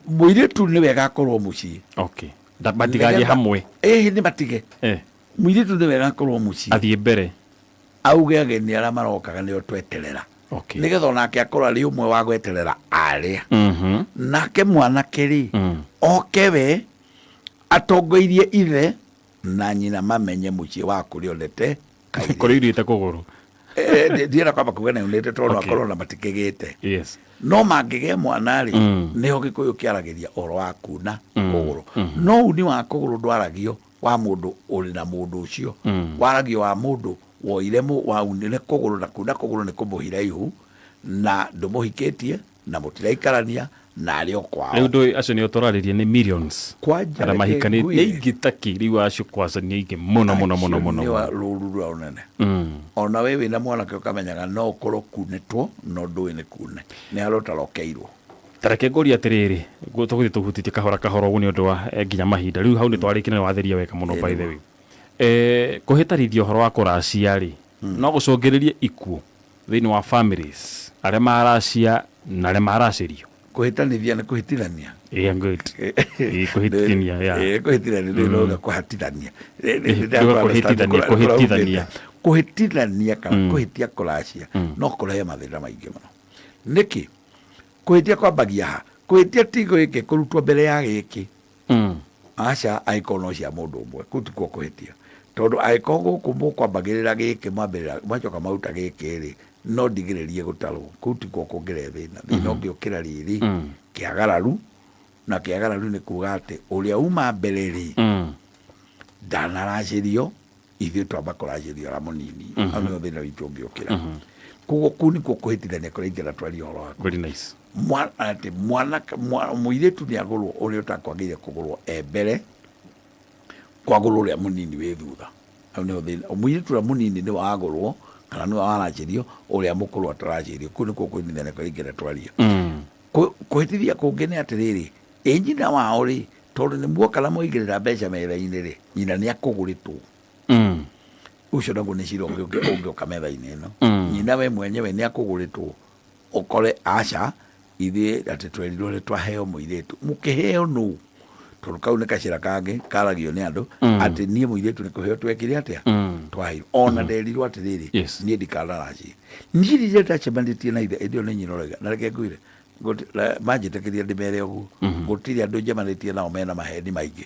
muiritu ni wega akorwo mucii. Okay. Matigathie hamwe. Ni matige. Muiritu ni wega akorwo mucii. Athie mbere. Auge ageni aria marokaga nio tweterera. Okay. Nigetha onake akorwo ari umwe wa gweterera aria. Nake mwanake ri oke we atongoirie ithe na nyina mamenye mucii wa kurionete kuriirite kuguru. Ndiera kwamba kuga na unete tondu akorwo na matikigite. Yes. No mangige mwana ri niho gikuyu kiaragiria oro wa kuna kuguru. No uni wa kuguru ndwaragio wa mundu uri na mundu ucio. Waragio wa mundu woire mu wa unile kuguru na kuna kuguru ni kumuhira ihu na ndumuhikitie na mutiraikarania na ario kwao. Riu ndo acio ni otoraririe ni millions. Kwanja mahikani ingitaki riu acio kwacania ingi muno. Ni wa ruru rwa unene. Ona wewe na mwana ke ukamenyaga no ukorwo kunetwo no ndui ni kune. Ni arotarokeirwo. Tareke ngori atiriri tuguthi tuhutitie kahora ugu ni undu wa nginya mahinda riu hau ni twarikine watheria weka muno by the way. Kuhitarithia horo wa kuracia ri no gucungiririe ikuo thiini wa families aria maracia na aria maracirio. Kuhitanithia ni kuhitithania. Good. Kuhitithania kuhitithania ni kuhatithania. Kuhitithania kana kuhitia kuracia no kurehe mathira maingi muno. Niki kuhitia kwambagia ha kuhitia tigo giki kurutwo mbere ya giki. Aca aikono cia mundu umwe kutikwo kuhitia tondu aiko guku mukwambagirira giki mwambirira mwacoka mauta giki ri no ndigiririe gutarwo kutikwo kungire thina ngiukira riri kiagararu na kiagararu ni kuga ati uria uma mbere ri ndanaracirio ithuĩ twamba kũracirio ra munini au nĩ thina witũ ũngĩũkĩra koguo kuu nĩkuo kũhĩtithania kũraingĩra twaria ũhoro waku. Very nice. Mũirĩtu nĩ agũrwo ũrĩa ũtakwagĩrĩire kũgũrwo mbere kwagũrwo ũrĩa mũnini wĩ thutha. Au nĩho thĩna. Mũirĩtu ũrĩa mũnini nĩ wagũrwo kana nĩ waracirio ũrĩa mũkũrũ ataracirio. Kuu nĩkuo kũhĩtithania kũraingĩra twaria. Kũhĩtithia kũngĩ nĩ atĩrĩrĩ nyina wao rĩ tondũ nĩ muoka na mũigĩrĩra mbeca metha-inĩ rĩ nyina nĩ akũgũrĩtwo. Ucio naguo nĩ cira ũngĩũka metha-inĩ ĩno. Nyina we mwenyewe nĩ akũgũrĩtwo ũkore aca ithuĩ atĩ twerirwo nĩ twaheo mũirĩtu. Mũkĩheo nũ? Tondũ kau nĩ gacĩra kangĩ karagio nĩ andũ atĩ niĩ mũirĩtu nĩ kũheo twekire atĩa twaheirwo. Ona nderirwo atĩrĩrĩ niĩ ndikanaracie. Niĩ rĩrĩa ndacemanĩtie na ithe ĩndĩ ĩyo nĩ nyina ũrauga na reke ngwĩre manjĩtĩkĩria ndĩmere ũguo gũtirĩ andũ njemanĩtie nao mena maheni maingĩ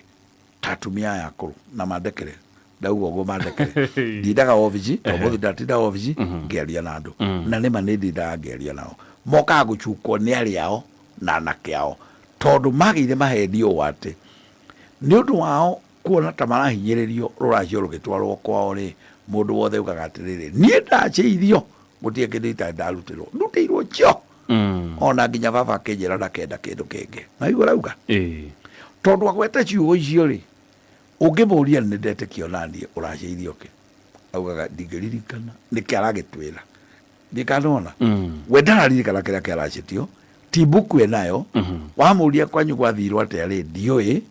ta atumia aya akũrũ na mandekere. Ndauga ũguo mandekere ndindaga obici ũmũthĩ ndatinda obici ngĩaria na andũ na nĩma nĩ ndindaga ngĩaria nao mokaga gũcukwo nĩ arĩa ao na anake ao tondũ magĩire maheni ũũ atĩ nĩ ũndũ wao kuona ta marahinyĩrĩrio rũracio rũgĩtwarwo kwao rĩ mũndũ wothe ugaga atĩrĩrĩ niĩ ndacĩirio gũtirĩ kĩndũ itarĩ ndarutĩrwo ndutĩirwo njo ona nginya baba akĩnjĩra ndakenda kĩndũ kĩngĩ. Naigua rauga tondũ agwete ciugo icio rĩ ũngĩmũria nĩ ndetĩkio naniĩ ũracĩirio kĩ augaga ndingĩririkana nĩkĩ aragĩtwĩra ndikanona we ndararirikana kĩrĩa kĩaracĩtio ti mbuku enayo wamũria kwanyu gwathirwo atĩa rĩ ndiũĩ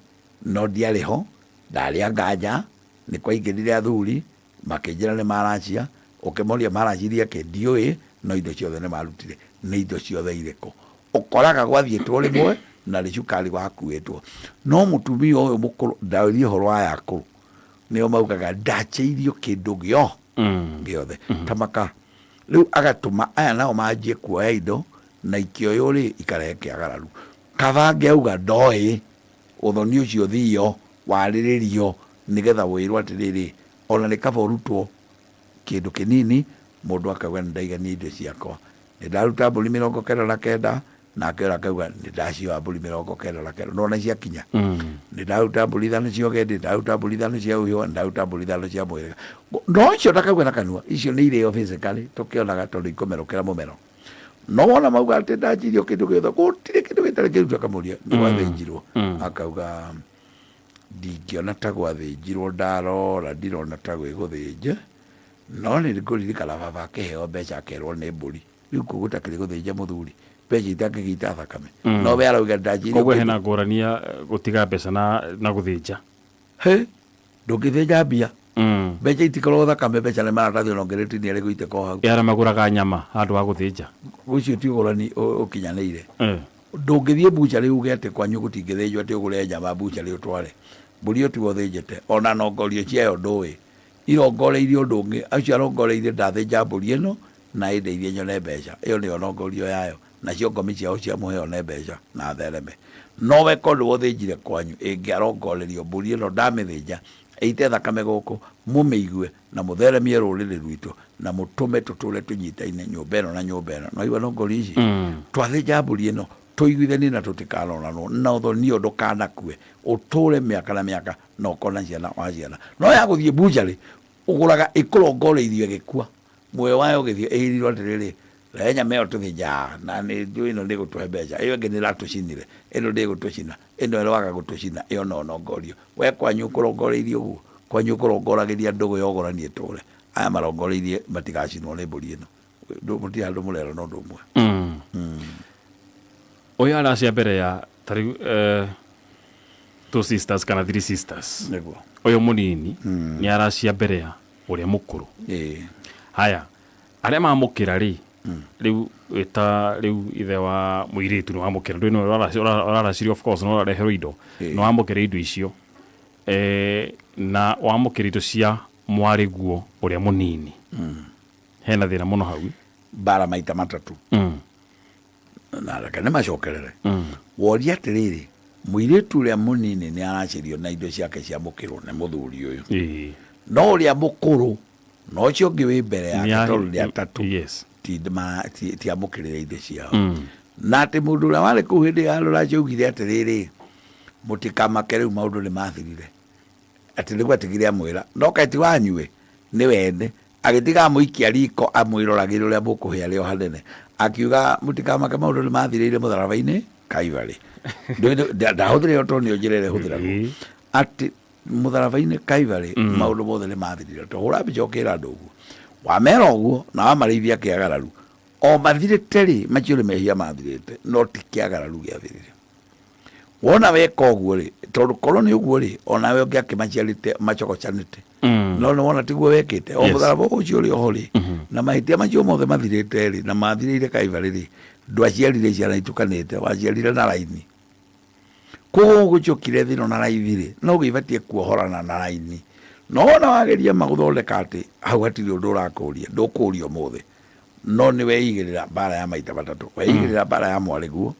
no ndiarĩ ho ndarĩa nganja nĩ kwaingĩrire athuri makĩnjĩra nĩ maracia ũkĩmoria maracirie kĩ ndiũĩ no indo ciothe nĩ marutire nĩ indo ciothe irĩkũ ũkoraga gwathiĩtwo rĩmwe na rĩcukari wakuĩtwo no mũtumia ũyũ mũkũrũ ndaũrie ũhoro wa yakũrũ nĩo maugaga ndacĩirio kĩndũ gĩothe ta maka rĩu agatũma aya nao manjie kuoya indo na ikĩoywo rĩ ikarehe kĩagararu. Kabange auga ndoĩ ũthoni ũcio thio warĩrĩrio nĩgetha wĩrwo atĩrĩrĩ ona nĩ kaba ũrutwo kĩndũ kĩnini mũndũ akauga nĩ ndaigania indo ciakwa nĩ ndaruta mbũri 99 na akĩra akauga nĩ ndacioa mbũri 99 no na ciakinya nĩ ndaruta mbũri 5 cia ũgendi ndaruta mbũri 5 cia ũhiũ ndaruta mbũri 5 cia mwĩrĩga no icio ndakauga na kanua icio nĩ irĩo physically tũkĩonaga tondũ ikomerũkĩra mũmero no wona mauga atĩ ndacirio kĩndũ gĩothe gũtirĩ kĩndũ gĩtarĩ kĩruta kamũria nĩ gwathĩnjirwo akauga ndingĩona ta gwathĩnjirwo ndarora ndirona ta gwĩgũthĩnje no nĩ ngũririkana baba akĩheo mbeca akerwo nĩ mbũri rĩu koguo gũtakĩrĩ gũthĩnja mũthuri mbeca itangĩgĩita thakame no we arauga ndacirio koguo hena ngũrania gũtiga mbeca na gũthĩnja ndũngĩthĩnja mbia mbeca itikorwo thakame mbeca nĩ maratathi onongeretie nĩ arĩ gũitĩka o hau arĩa magũraga nyama handũ wa gũthĩnja ũcio ti ũgũrani ũkinyanĩire ndũngĩthiĩ bucha rĩu uge atĩ kwanyu gũtingĩthĩnjwo atĩ ũgũre nyama bucha rĩu tware mbũri ũtiga ũthĩnjĩte ona nongorio ciayo ndũĩ irongoreirie ũndũ ũngĩ acio arongoreirie ndathĩnja mbũri ĩno na ĩndeithie nyone mbeca ĩyo nĩyo nongorio yayo nacio ngomi ciao cia mũhe one mbeca na thereme nowe korwo ũthĩnjire kwanyu ĩngĩarongorerio mbũri ĩno ndamĩthĩnja ĩite thakame gũkũ mũmĩigue na mũtheremie rũrĩrĩ rwitũ na mũtũme tũtũre tũnyitaine nyũmba ĩno na nyũmba ĩno no iwa nongori ici twathĩnja mbũri ĩno tũiguithanie na tũtikanonanwo na ũthoniyo ndũkanakue ũtũre mĩaka na mĩaka na ũkona ciana wa ciana no ya gũthiĩ bucarĩ ũgũraga ĩkũrongoreirio ĩgĩkua muoyo wayo ũgĩthiĩ ĩhirirwo atĩrĩrĩ rehe nyama ĩyo tũthĩnja na ĩno ndĩgũtũhe mbeca ĩyo ĩngĩ nĩratũcinire ĩno ndĩgũtũcina ĩno ĩroaga gũtũcina ĩyo no nongorio we kwanyu ũkũrongoreirie ũguo kwanyu ũkũrongoragĩria ndũgũ yogoranie tũre aya marongoreirie matigacinwo nĩ mbũri ĩno mũtirĩ handũ mũrero no ũndũ ũmwe ũyũ aracia mbere ya tarĩu two sisters kana three sisters nĩguo ũyũ mũnini nĩ aracia mbere ya ũrĩa mũkũrũ haya arĩa mamũkĩra rĩ rĩu ta rĩu ithe wa mũirĩtu nĩ wamũkĩra ndũĩ nĩ ũraracirio of course no ũrareherwo indo nĩ wamũkĩra indo icio na wamũkĩra indo cia mwarĩ guo ũrĩa mũnini hena thĩna mũno hau bara maita matatũ na reke nĩ macokerere woria atĩrĩrĩ mũirĩtu ũrĩa mũnini nĩ aracirio na indo ciake cia mũkĩrwo nĩ mũthuri ũyũ no ũrĩa mũkũrũ no ũcio ũngĩ wĩ mbere yake tondũ nĩ atatũ tiamũkĩrĩre indo ciao na atĩ mũndũ ũrĩa warĩ kũu hĩndĩ ya rũracio augire atĩrĩrĩ mũtikamake rĩu maũndũ nĩ mathirire atĩ nĩguo atigire amwĩra ndoka ti wanyue nĩ wende agĩtiga mũikia riko amwĩroragĩra ũrĩa mũkũhĩa rĩo hanene akiuga mũtikamake maũndũ nĩ mathirĩire mũtharaba-inĩ Kaivarĩ ndahũthĩre yo tondũ nĩyo njĩra ĩrĩa hũthĩragwo atĩ mũtharaba-inĩ Kaivarĩ maũndũ mothe nĩ mathirire to hũra mbica ũkĩra andũ ũguo wamera ũguo na wamarĩithia kĩagararu o mathirĩte rĩ macio nĩ mehia mathirĩte no ti kĩagararu gĩathirire wona weka ũguo rĩ tondũ korwo nĩ ũguo rĩ onawe ũngĩ akĩmaciarĩte macogocanĩte no nĩ wona tiguo wekĩte o mũtharaba ũcio ũrĩ oho rĩ na mahĩtia macio mothe mathirĩte rĩ na mathirĩire Kaivarĩ rĩ ndwaciarire ciana itukanĩte waciarire na raini koguo gũcokire thĩno na raithi rĩ no gĩbatie kuohorana na raini no wona wageria magũthondeka atĩ hau hatirĩ ũndũ ũrakũria ndũkũrio mũthĩ no nĩ weigĩrĩra mbara ya maita matatũ weigĩrĩra mbara ya mwarĩ guo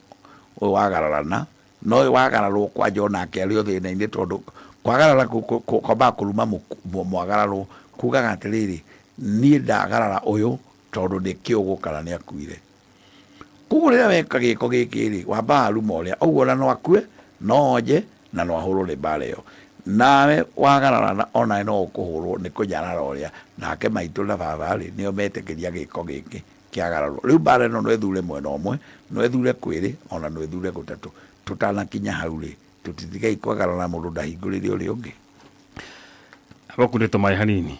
ũyũ wagararana no ũyũ wagararwo kwanja onake arĩ o thĩna-inĩ tondũ kwagarara kwambaga kũruma mwagararwo kugaga atĩrĩrĩ niĩ ndagarara ũyũ tondũ nĩ kĩũgũ kana nĩ akuire koguo rĩrĩa weka gĩko gĩkĩ rĩ wambaga ruma ũrĩa ũguo ona no akue no onje na no ahũrwo nĩ mbara ĩyo nawe wagarara onawe no ũkũhũrwo nĩ kũnyarara ũrĩa nake maitũ na baba rĩ nĩo metĩkĩria gĩko gĩkĩ kĩagararwo rĩu mbara ĩno no ĩthure mwena ũmwe no ĩthure kwĩrĩ ona no ĩthure gũtatũ tũtanakinya hau rĩ tũtitigai kwagarara mũndũ ndahingũrĩre ũrĩa ũngĩ abakunĩtwo maĩ hanini